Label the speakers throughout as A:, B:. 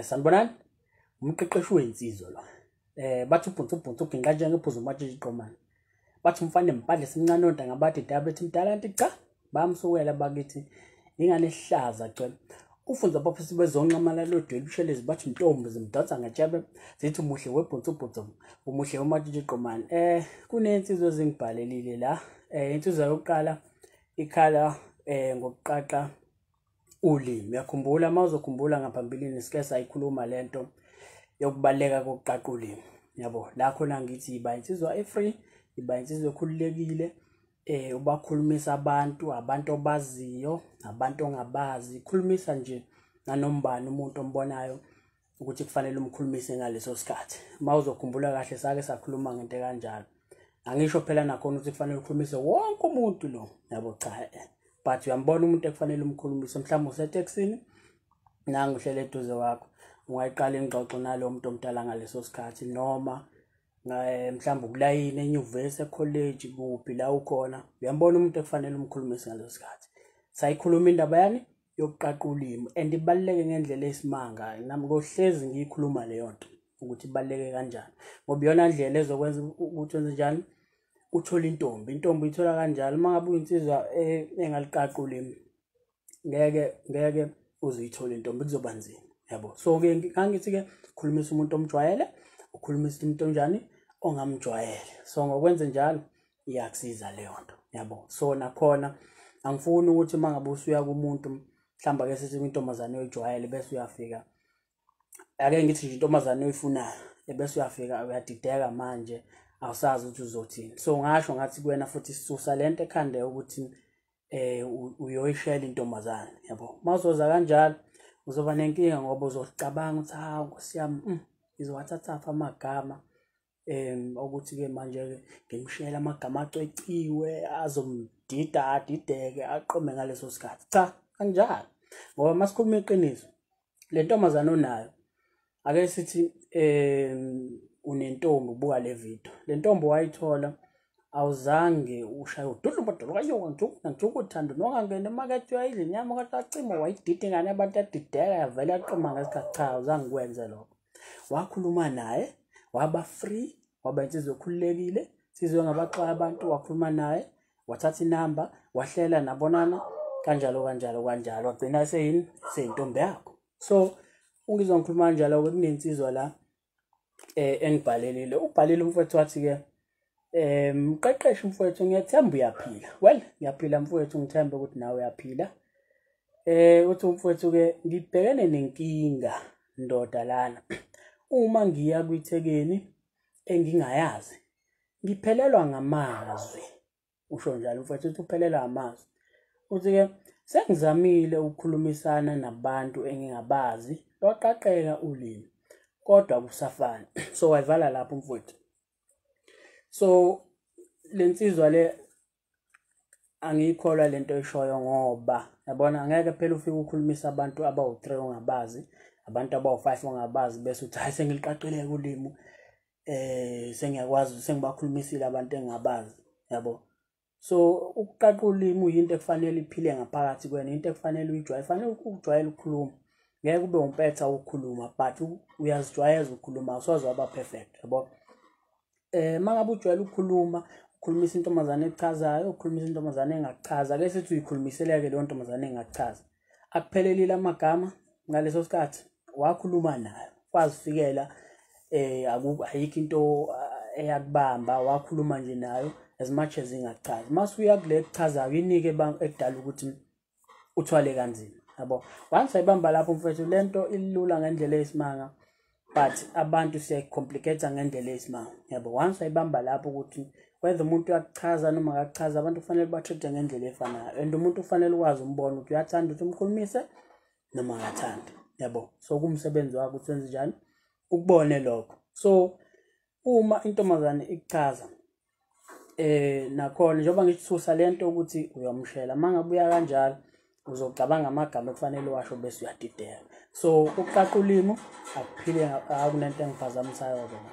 A: Sanibonani, umqeqeshi weinsizwa lo. Bathi ubhuntu ubhinqa njengephuzu umatshitshi iqomane. Bathi umfana empadle simncane onta ngabathi dabethi mdala anti cha. Bamsukela bakithi ingane ehlaza cela. Ufunza baphisi bezonqamala lodwe libushelezi bathi intombi zimdansa ngetshebe zithi umuhle webhuntu umuhle umatshitshi iqomane. Kunensizwe ezingibhalelile la. Insizwa yokuqala ikhala ngokuqaqa Ulimu. Uyakhumbula mawuzokhumbula ngaphambilini sike sayikhuluma lento yokubaleka kokuqaqa Ulimu. Yabo, la khona ngithi yiba insizwa efree, yiba insizwa ekhululekile, ubakhulumisa abantu obaziyo, abantu ongabazi, khulumisa nje nanombani umuntu ombonayo ukuthi kufanele umkhulumise ngaleso sikhathi. Mawuzokhumbula kahle sake sakhuluma ngento kanjalo. Angisho phela nakhona ukuthi kufanele ukhulumise wonke umuntu lo. Yabo cha. But uyambona umuntu ekufanele umkhulumise mhlawumbe useteksini nangu uhlele eduze wakho ungayiqala ingxoxo nalo muntu omdala ngaleso sikhathi noma mhlawumbe ukulayini enyuvesi ecollege kuphi la ukhona uyambona umuntu ekufanele umkhulumise ngaleso sikhathi. Sayikhuluma indaba yani yokuqaqa Ulimu and ibaluleke ngendlela esimanga nami kohlezi ngiyikhuluma leyo nto ukuthi ibaluleke kanjani ngoba iyona ndlela ezokwenza ukuthi wenze njani uthola intombi uyithola kanjalo mangabe uyinsizwa engaliqaqa Ulimu ngeke uzuyithola intombi kuzoba nzima yabo. So ke ngithi ke khulumisa umuntu omjwayele ukhulumisa umuntu onjani ongamjwayele. So ngokwenza njalo iyakusiza leyo nto yabo. So nakhona angifuni ukuthi mangabe usuya kumuntu mhlamba ke sithi intombazane oyijwayele bese uyafika ake ngithi nje intombazane oyifunayo bese uyafika uyadideka manje awusazi ukuthi uzothini. So ngasho ngathi kuwena futhi sisusa lento ekhande ukuthi uyoyishela intombazane yabo. Mawuzoza kanjalo uzoba nenkinga ngoba uzocabanga ukuthi ha Nkosi yami izowathatha amagama ukuthi ke manje ngimshela amagama acweciwe azomdida adideke aqome ngaleso sikhathi. Cha kanjalo ngoba masikhuluma iqiniso le ntombazane onayo ake sithi unentombi ubuka le video. Le ntombi wayithola awuzange ushaye ududlu badolo kayo ngijuku uthando nongangena emakethe uyayidla inyama kwacacima wayidida ingane abantu adideka yavela yaqoma ngesikhathi. Cha awuzange kwenze lokho. Wakhuluma naye waba free waba insizwa ekhululekile sizwe ngabaxwayi abantu wakhuluma naye wathatha inamba wahlela nabonana kanjalo wagcina seyintombi yakho. So ungizwa ngikhuluma kanjalo ukuthi kunensizwa la engibhalelile ubhalile umfowethu wathi ke mqeqeshi mfowethu ngiyathemba uyaphila. Well ngiyaphila mfowethu ngithemba ukuthi nawe uyaphila. Uthi umfowethu ke ngibhekene nenkinga ndoda lana. Uma ngiya kwiThekeni engingayazi ngiphelelwa ngamazwi. Usho njalo mfowethu uthi uphelelwa amazwi. Uthi ke sengizamile ukukhulumisana nabantu engingabazi loqaqeka Ulimu kodwa kusafana. So wayivala lapho mfowethu. So lensizwa le angikholwa lento eshoyo ngoba yabona ngeke phela ufike ukhulumisa abantu abawu3 ongabazi abantu abawu5 ongabazi bese uthi hayi sengiliqaqile Ulimu sengiyakwazi sengibakhulumisile abantu engabazi yabo. So ukuqaqa Ulimu into ekufanele iphile ngaphakathi kwena into ekufanele uyijwayele fanele ukujwayela ukukhuluma. Ngeke ube umpetha ukukhuluma but uyazijwayeza ukukhuluma awusoze waba perfect yabo. Mangabe ujwayele ukukhuluma ukhulumisa intombazane echazayo ukhulumisa intombazane engachaza ake sithi uyikhulumiseleke leyo ntombazane engachaza akuphelelile amagama ngaleso sikhathi wakhuluma nayo wazifikela ayikho into eyakubamba wakhuluma nje nayo as much as ingachaza. Masuya kule kuchazayo inike ekudala ukuthi uthwale kanzima yabo. Once ayibamba lapho mfethu lento ilula ngendlela esimanga but abantu siyayicomplicate ngendlela esimanga yabo. Once ayibamba lapho ukuthi whether umuntu uyachaza noma akachaza abantu kufanele batreat ngendlela efanayo and umuntu ufanele ukwazi umbona ukuthi uyathanda ukuthi umkhulumise noma akathandi yabo. So kumsebenzi wakho ukuthi wenze njani ukubone lokho. So uma intombazane ichaza nakhona njengoba ngisusa lento ukuthi uyamshela mangabe uya kanjalo uzocabanga amagama kufanele washo bese uyadideka. So ukuqaqa Ulimu akuphile akunento engiphazamisayo bona.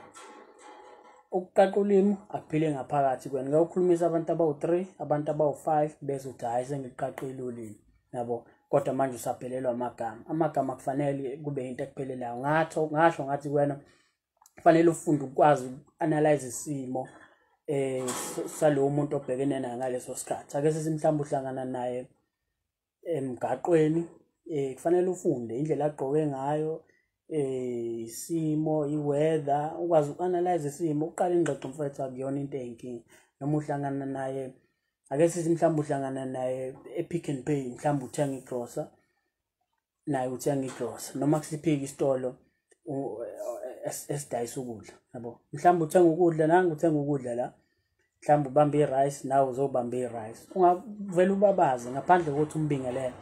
A: Ukuqaqa Ulimu akuphile ngaphakathi kwena. Ngeke ukhulumisa abantu abawu3 abantu abawu5 bese uthi hayi sengiliqaqile Ulimu yabo. kodwa manje usaphelelwa amagama kufanele kube into ekuphelelayo. Ngasho ngathi kuwena kufanele ufunde ukwazi uanalyze isimo salowo muntu obhekene naye ngaleso sikhathi. Ake sithi mhlawumbe uhlangana naye emgaqweni, kufanele ufunde indlela agqoke ngayo, isimo, iweather, ukwazi uanalyze isimo, uqala ingxoxo mfethu akuyona into eyinkinga. Noma uhlangana naye, ake sithi mhlawumbe uhlangana naye ePick n Pay, mhlawumbe uthenga igrosa, naye uthenga igrosa, noma kusiphika isitolo esidayisa ukudla, yabo. Mhlawumbe uthenga ukudla, nangu uthenga ukudla la, mhlawumbe ubambe irice, nawe uzobamba irice. Ungavela ubabaze ngaphandle kokuthi umbingelele.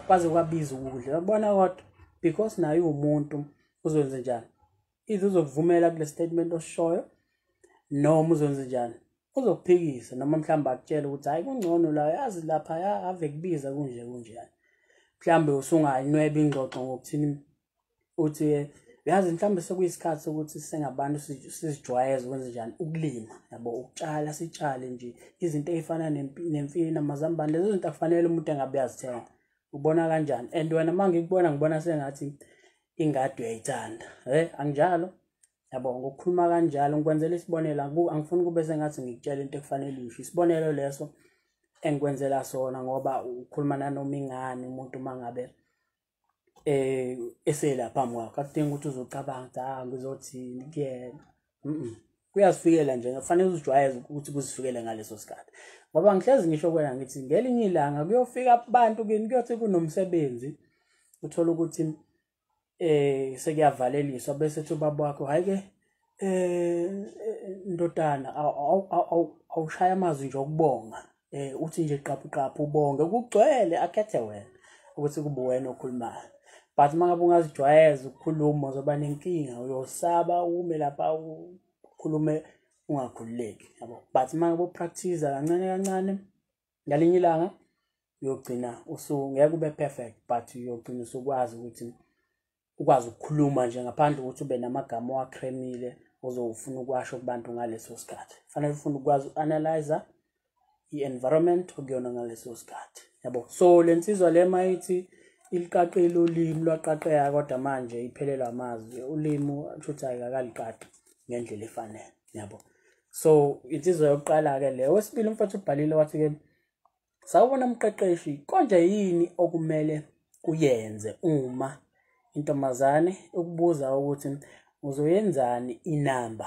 A: Baze kwabiza ukudla, yabona kodwa because naye umuntu uzokwenza njani? Either uzokuvumela kule statement osishoyo, noma uzokwenza njani? Uzokuphikisa, noma mhlawumbe akutshela ukuthi hayi kungcono la, yazi lapha ave kubiza kunje yani. Mhlawumbe usungayinweba ingxoxo ngokuthini uthi yazi mhlawumbe sekuyisikhathi sokuthi sengabantu sizijwayeze ukwenza njani? Ukulima, yabo, ukutshala, sitshale nje izinto ezifana nemfino namazambane, lezo zinto akufanele umuntu engabe yazithenga. Ubona kanjani? And wena manje ngibona sengathi ingadi uyayithanda. Anginjalo. Yabo, ngokukhuluma kanjalo ngikwenzela isibonelo, angifuni kube sengathi ngikutshela into ekufanele usho. Isibonelo leso engikwenzela sona ngoba ukhuluma nanoma ingane umuntu mangabe esela phambi kwakho, akudingi ukuthi uzocabanga ngizothini kuyena. Kuyazifikela nje, kufanele uzijwayeze ukuthi kuzifikele ngaleso sikhathi. Ngoba ngihlezi ngisho kwena ngithi ngelinye ilanga kuyofika abantu kini kuyothi kunomsebenzi, uthola ukuthi sekuyavaleliswa bese ethi ubaba wakho hayi ke ndodana awushaya amazwi nje okubonga, uthi nje qaphu ubonge kugcwele akhethe wena ukuthi kube wena okhulumayo. But mangabe ungazijwayeza ukukhuluma uzoba nenkinga, uyosaba ume lapha ukhulume ungakhululeki, yabo. But mangabe upractice kancane ngalinye ilanga uyogcina usungeke ube perfect, but uyogcina usukwazi ukuthi ukwazi ukukhuluma nje ngaphandle ukuthi ube namagama owacremile ozofuna ukwasho kubantu ngaleso sikhathi. Kufanele ufune ukwazi uanalyze i-environment okuyona ngaleso sikhathi, yabo. So lensizwa le mayithi iliqaqile ulimi lwaqaqeka kodwa manje iphelelwa amazwi, ulimi kushuthi ayikaliqaqi ngendlela efanele, yabo. So insizwa yokuqala ke le. Okwesibili umfowethu ubhalile wathi ke sawubona mqeqeshi, konje yini okumele kuyenze uma intombazane ukubuza ukuthi uzoyenzani inamba?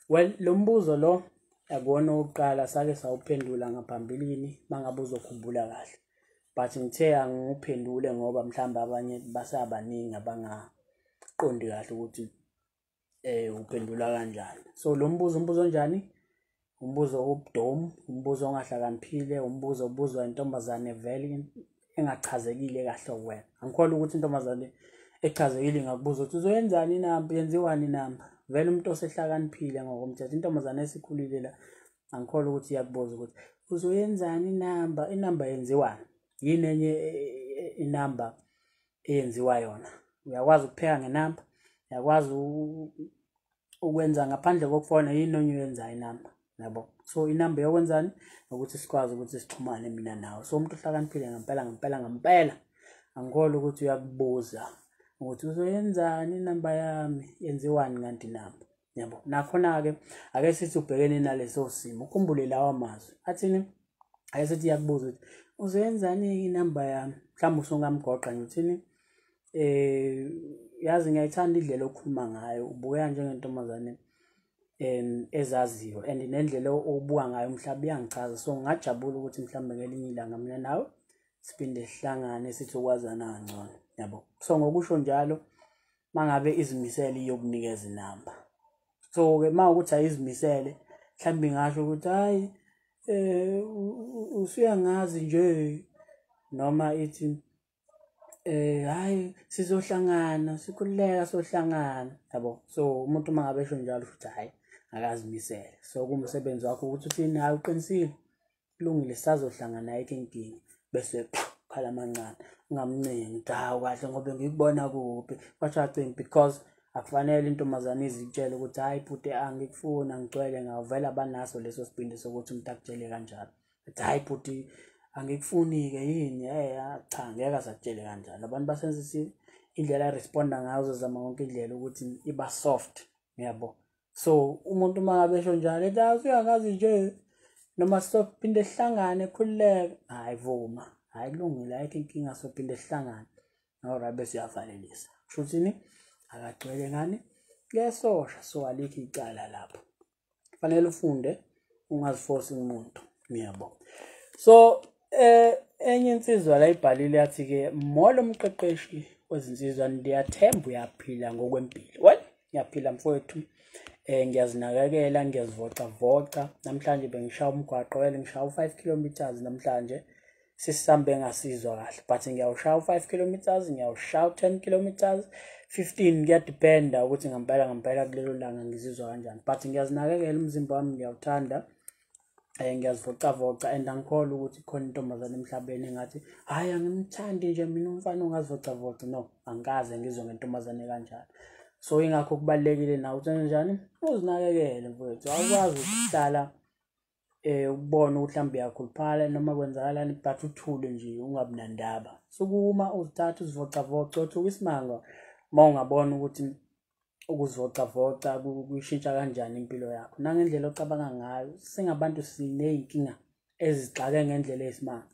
A: Well, lo mbuzo lo akuwona oqala sake sawuphendula ngaphambilini mangabe uzokhumbula kahle, but ngithe angiphendule ngoba mhlawumbe abanye basabaningi abangaqondi kahle ukuthi uphendula kanjani. So lo umbuzo njani? Umbuzo obudomu, umbuzo ongahlakaniphile, umbuzo obuzwa intombazane vele engachazekile kahle kuwena. Angikholwa ukuthi intombazane echazekile ngakubuza ukuthi uzoyenzani inamba, yenziwani inamba. Vele umuntu osehlakaniphile ngokomthetho, intombazane esikhulile la, angikholwa ukuthi iyakubuza ukuthi uzoyenzani inamba, inamba yenziwani? Yini enye inamba eyenziwa yona? Uyakwazi ukupheka ngenamba, uyakwazi ukwenza ngaphandle kokufona, yini enye uyenza inamba, yabo. So inamba yokwenzani ukuthi sikwazi ukuthi sixhumane mina nawe. So umuntu ohlakaniphile ngempela angikholwa ukuthi uyakubuza ukuthi uzoyenzani inamba yami, yenziwani kanti inamba, yabo. Nakhona ke ake sithi ubhekene naleso simo, ukhumbule lawa mazwi athini. Ake sithi iyakubuza ukuthi uzoyenzani inamba yami, mhlawumbe usungamgoqa ngithi yazi ngiyayithanda indlela okhuluma ngayo, ubuya njengentombazane ezaziyo, and nendlela obuka ngayo mhlawumbe iyangichaza. So ngajabula ukuthi mhlawumbe ngelinye ilanga mina nawe siphinde sihlangane sithi ukwazana kangcono, yabo. So ngokusho njalo mangabe izimisele iyokunikeza inamba. So ke mawukuthi ayizimisele mhlawumbe ngasho ukuthi hayi usuyangazi nje, noma ithi hayi sizohlangana, sikhululeka sohlangana, yabo. So umuntu mangabe esho njalo futhi hayi akazimisele. So kumsebenzi wakho ukuthi uthini, hayi uqinisile kulungile sisazohlangana ayikho inkinga, bese khala amancane ungamncengi dawo kahle ngoba ngikubona kuphi kwashacini, because akufanele intombazane izitshele ukuthi hayi bhuti angikufuna ngicwele ngavela banaso leso sibindi sokuthi umuntu akutshele kanjalo. Hayi bhuti angikufuni-ke yini cha ngeke asatshele kanjalo. Abantu basensitive indlela responda ngazo zama yonke indlela ukuthi iba soft, yabo. So umuntu uma ngabe esho njalo ethi uyangazi nje noma sophinde sihlangane ekhululeke, hayi vuma, hayi kulungile, ayikho inkinga sophinde sihlangane. Alright, bese uyavalelisa kusho ukuthini akagcwele ngani ngesosha. So alikho icala lapho, kufanele ufunde ungaziforce umuntu, ngiyabo. So enye insizwa la ibhalile yathi-ke molo mqeqeshi wezinsizwa, ndiyathemba uyaphila ngokwempilo. Well, ngiyaphila mfowethu, ngiyazinakekela, ngiyazivocavoca. Namhlanje bengishaya umgwaqo, ngishaya u-5 kilometers namhlanje, sisihambe ngasizwa kahle, but ngiyawushaya u-5 kilometers, ngiyawushaya u-10 kilometers, 15 kuyadependa ukuthi ngempela kulelo langa ngizizwa kanjani, but ngiyazinakekela umzimba wami, ngiyawuthanda, ngiyazivocavoca. And angikholwa ukuthi khona intombazane emhlabeni engathi hayi angimthandi nje mina umfana ongazivocavoca. No, angikaze ngizwe ngentombazane kanjalo. So ingakho kubalulekile nawe ukuthi njani uzinakekele mfowethu. Awukwazi ukuhlala ubone ukuthi mhlawumbe uyakhuluphala noma kwenzakalani, but uthule nje ungabi nandaba. Sukuma uzithathe uzivocavoca, uthi ukwisimanga uma ungabona ukuthi ukuzivocavoca kuyishintsha kanjani impilo yakho nangendlela ocabanga ngayo. Singabantu siney'nkinga ezixake ngendlela eyisimanga,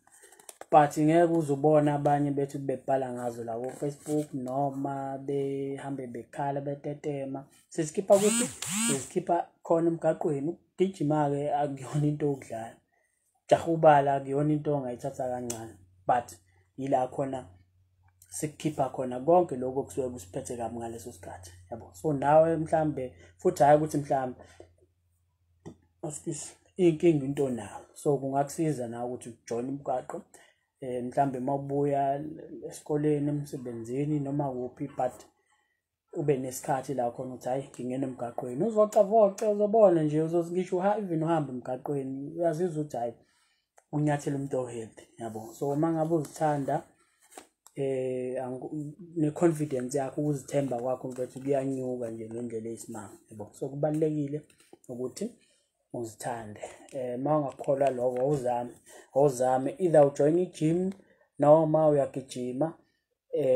A: but ngeke uzubona abanye bethu bebhala ngazo la ku-Facebook noma behambe bekhala betetema. Sizikhipha kuphi? Sizikhipha khona emgaqweni. Ukugijima-ke akuyona into yokudlala, jahubala akuyona into ongayithatha kancane, but yila khona sikukhipha khona konke lokho okusuke kusiphethe kabi ngaleso sikhathi, yabo. So nawe mhlambe futhi hayi ukuthi mhlambe inkinga into nayo, so kungakusiza nawe ukuthi ujoyine umgwaqo mhlambe mawubuya esikoleni, emsebenzini noma kuphi, but ube nesikhathi la khona ukuthi hayi ngingena emgaqweni uzivocavoce. Uzobona nje ngisho even uhamba emgaqweni uyazizwa ukuthi hayi unyathela umuntu ohealthy, yabo. So uma ngabe uzithanda ne-confidence yakho, ukuzithemba kwakho mfethu kuyanyuka nje ngendlela eyisimanga, yabo. So kubalulekile ukuthi uzithande. Uma ungakholwa lokho awuzame either ujoyine i-gym noma uyagijima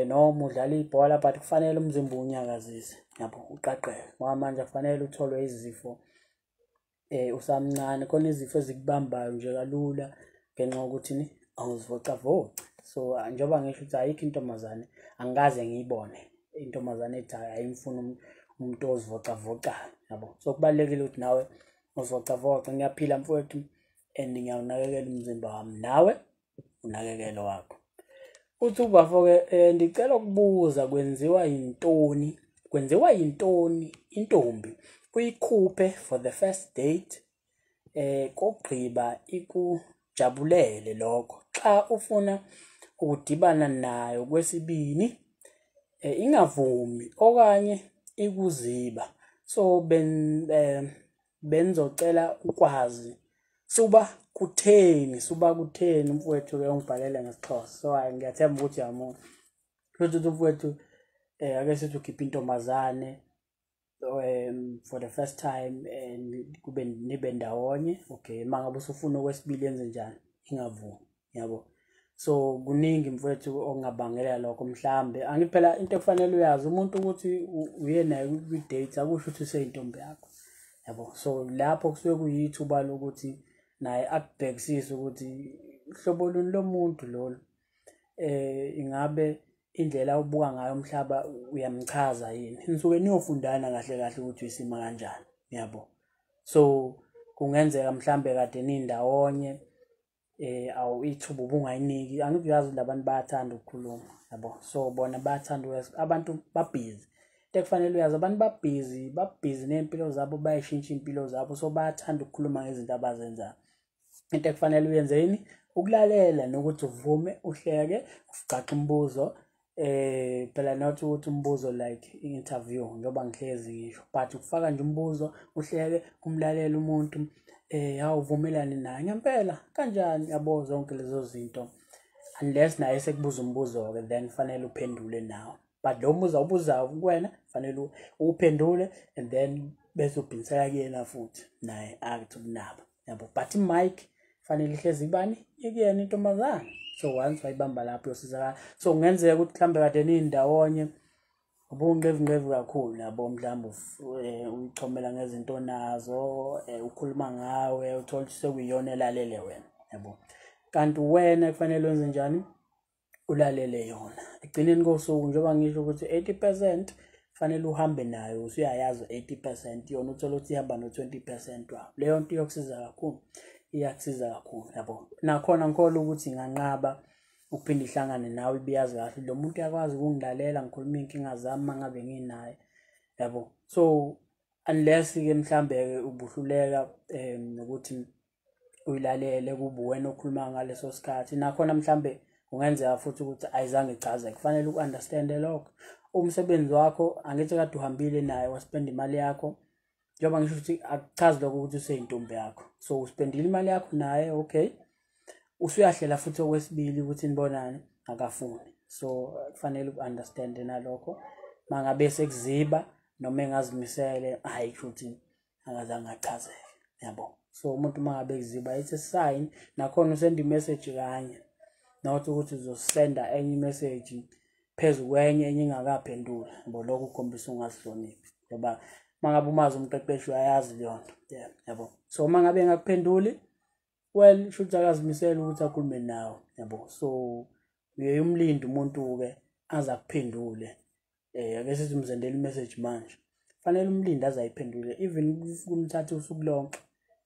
A: noma udlala ibhola, but kufanele umzimba unyakazise, yabo, uqaqeke. Ngoba manje kufanele utholwe izifo usamncane, khona izifo ezikubambayo nje kalula ngenxa yokuthi awuzivocavoci. So njengoba ngisho ukuthi ayikho intombazane angikaze ngiyibone intombazane ethi ayimfuna umuntu ozivocavocayo, yabo. So kubalulekile ukuthi nawe uzivocavoce. Ngiyaphila mfowethu and ngiyawunakekela umzimba wami, nawe unakekelo wakho. Uthi ubafo-ke ndicela ukubuza, kwenziwa yintoni intombi uyikhuphe for the first date kokugqiba ikujabulele lokho xa ufuna ukudibana nayo kwesibini ingavumi okanye ikuziba. So benzocela ukwazi suba kutheni mfowethu-ke ungibhalele ngesixhosa. So ngiyathemba ukuthi uyamona ukuthi mfowethu ake sithi ukhipha intombazane for the first time kube nibe ndawonye, okay. Mangabe usufuna okwesibili yenze njani? Ingavumi, yabo. So kuningi mfowethu ongabangela lokho. Mhlambe angithi phela into ekufanele uyazi umuntu ukuthi uye naye kwi-date akusho ukuthi useyintombi yakho, yabo. So lapho kusuke kuyithuba lokuthi naye akubhekisise ukuthi uhlobo luni lomuntu lolu, ingabe indlela ubuka ngayo umhlaba uyamchaza yini, nisuke niyofundana kahle ukuthi uyisima kanjani, yabo. So kungenzeka mhlambe kade nindawonye awu ithuba ubungayiniki. Angiyazi labantu bayathanda ukukhuluma, yabo. So bona bayathanda abantu babhizi. Into ekufanele uyazi abantu babhizi nempilo zabo, bayishintsha impilo zabo, so bayathanda ukukhuluma ngezinto abazenzayo. Into ekufanele uyenzeni ukulalela nokuthi uvume, uhleke, ugaxa umbuzo phela not ukuthi umbuzo like interview njengoba ngihlezi ngisho, but ukufaka nje umbuzo, uhleke, umlalele umuntu awuvumelani naye ngempela kanjani, yabo. Zonke lezo zinto unless naye sekubuza umbuzo-ke then kufanele uphendule nawe, but lo mbuzo awubuzayo kuwena kufanele uphendule and then bese ubhinisela kuyena futhi naye athi ukunaba, yabo. But i-mic kufanele ihlezi ibani ikuyena intombazane. So once wayibamba lapho yosizakala. So kungenzeka ukuthi mhlambe kade nindawonye ubungqevu kakhulu yabo, mhlawumbe uyichomela ngezinto onazo, ukhuluma ngawe, uthola ukuthi sekuyiyona elalele wena yabo. Kanti wena kufanele wenze njani? Ulalele yona. Ekugcineni kosuku njengoba ngisho ukuthi 80% kufanele uhambe nayo, usuyayazi 80% yona uthola ukuthi ihamba no20% wayo. Leyo nto iyokusiza kakhulu, iyakusiza kakhulu yabo. Nakhona ngikholwa ukuthi nganqaba ukuphinde ihlangane nawe ibiyazi kahle lo muntu uyakwazi ukungilalela ngikhuluma inkinga zami mangabe nginaye yabo. So unless ke mhlambe ubuhluleka ukuthi uyilalele kube wena okhuluma ngaleso sikhathi, nakhona mhlambe kungenzeka futhi ukuthi ayizange ichaze, kufanele uunderstand lokho. Umsebenzi wakho angithi kade uhambile naye waspend imali yakho, njengoba ngisho ukuthi akuchazi lokho ukuthi useyintombi yakho. So uspendile imali yakho naye, okay, usuyahlela futhi okwesibili ukuthi nibonane akafuni. So kufanele uunderstand nalokho. Mangabe sekuziba noma engazimisele hayi futhi angazange achazeke yabo. So umuntu mangabe kuziba it's a sign, nakhona usend message kanye, not ukuthi uzosenda enye message phezu kwenye enye ingakaphendula yabo. Lokho ukhombisa ungazihloniphi ngoba mangabe umazi umqeqeshi uyayazi leyo nto yabo. So mangabe engakuphenduli, well should akazimisela ukuthi akhulume nawe yabo. So uyayumlinda umuntu ke aza kuphendule. Ake sithi umsendele message manje, fanele umlinde aze ayiphendule, even kumthatha usuku lonke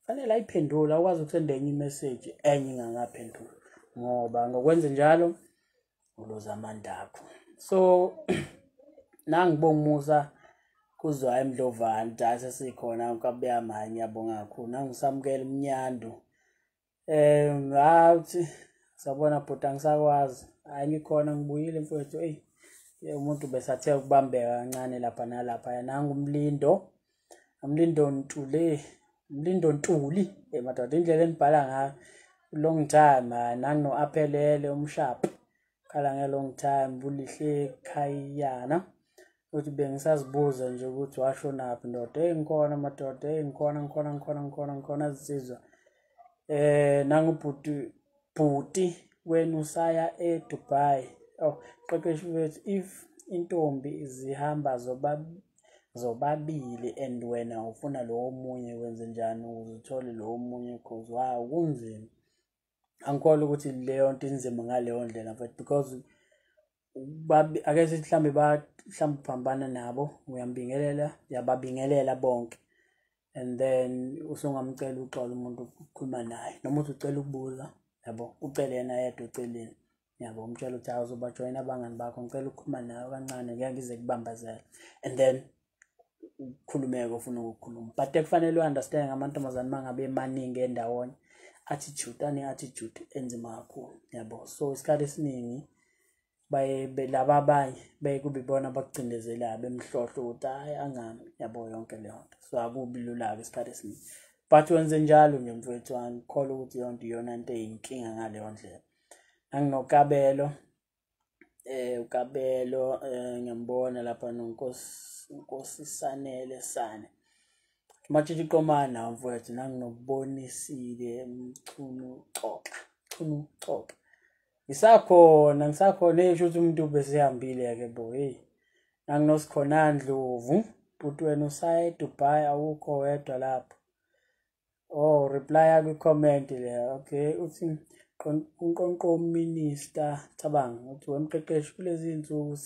A: fanele ayiphendule, akwazi ukusenda enye message enye ingakaphendula, ngoba ngokwenza njalo uloza amandla akho. So nangibonga umusa kuzwa emdlovana dase sikhona kwabe amanye yabonga kakhulu, nangisamukela umnyando. Ngathi sabona bhuti ngisakwazi, hayi ngikhona ngibuyile mfowethu. Umuntu besathe ukubambeka kancane lapha nalapha. Nangumlindo, umlindo ntuli, umlindo ntuli madoda, indlela enibhala ngayo long time. Nango aphelele umshaphi khala nge long time bulihle khayana uthi bengisazibuza nje ukuthi washonaphi ndoda. Ngikhona madoda, ngikhona zisizwa. Nangubhuti wena usaya eDubai. Qeqeshi wethu, if intombi zihamba zobabili and wena ufuna lo omunye wenze njani uzithole lo omunye cause wow kunzima. Angikholwa ukuthi leyo nto inzima ngaleyo ndlela mfethu, because ake sithi mhlambe uphambana nabo, uyambingelela, yababingelela bonke, and then usungamcela uxola umuntu ukukhuluma naye, noma uthi ucela ukubuza yabo, ucele yena yedwa eceleni yabo, umtshela ukuthi awuzobajoyina abangani bakho, ngicela ukukhuluma nawe kancane ngeke ngize kubambazela, and then ukhulumeke ofuna ukukhuluma. But kufanele uunderstand ngamantombazane mangabe emaningi endawonye, attitude enzima kakhulu yabo. So isikhathi esiningi laba abanye kube ibona abakucindezelayo bemhlohlo ukuthi hayi angami yabo yonke leyo nto. So akubi lula-ke isikhathi esiningi, but wenze njalo nje mfowethu, angikholwa ukuthi yonke iyona nto eyinkinga ngaleyo ndlela. Anginokabelo ukabelo ngiyambona lapha nonkosisanele sane matshitshi qomana nawo mfowethu. Nanginokubonisile mchunu xoxa ngisakhona esho ukuthi umuntu besihambile-ke bo. Nanginosikhona Ndlovu, bhuti wena usaya eDubai awukho wedwa lapho. Reply kwi-comment le. Okay, uthi unqonqo minister cabanga uthi wemqeqeshi kulezi insuku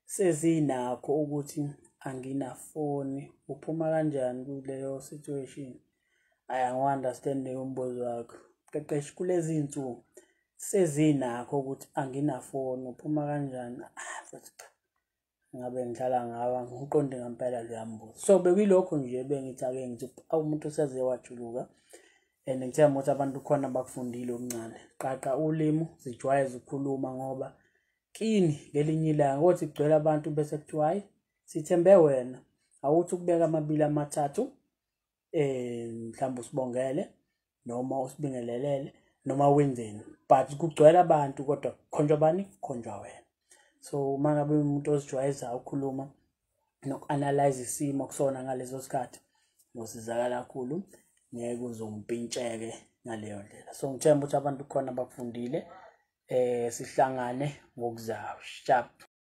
A: sezinakho ukuthi anginafoni, uphuma kanjani kuleyo situation? Angi-understand umbuzo wakho. Qeqeshi kulezi insuku sezinakho ukuthi anginafoni, uphuma kanjani? Ngabe ngihlala ngawa ngiqonde ngempela le mbuzo. So bekuyilokho nje bengithi ake ngithi umuntu seze wajuluka, and ngithemba ukuthi abantu khona bakufundile okuncane. Qaqa ulimi, zijwayeze ukukhuluma, ngoba kini ngelinye ilanga othi kugcwele abantu bese kuthiwa hayi sithembe wena, awuthi ukubeka amabili amathathu mhlawumbe usibongele noma usibingelelele noma wenzeni, but kugcwele abantu kodwa khonjwa bani? Khonjwa wena. So mangabe umuntu ozijwayeza ukukhuluma noku-analyze isimo kusona ngalezo sikhathi, ngosizakala kakhulu, ngeke uzompintsheke ngaleyo ndlela. So ngithemba ukuthi abantu khona bakufundile, sihlangane ngokuzayo. Sharp.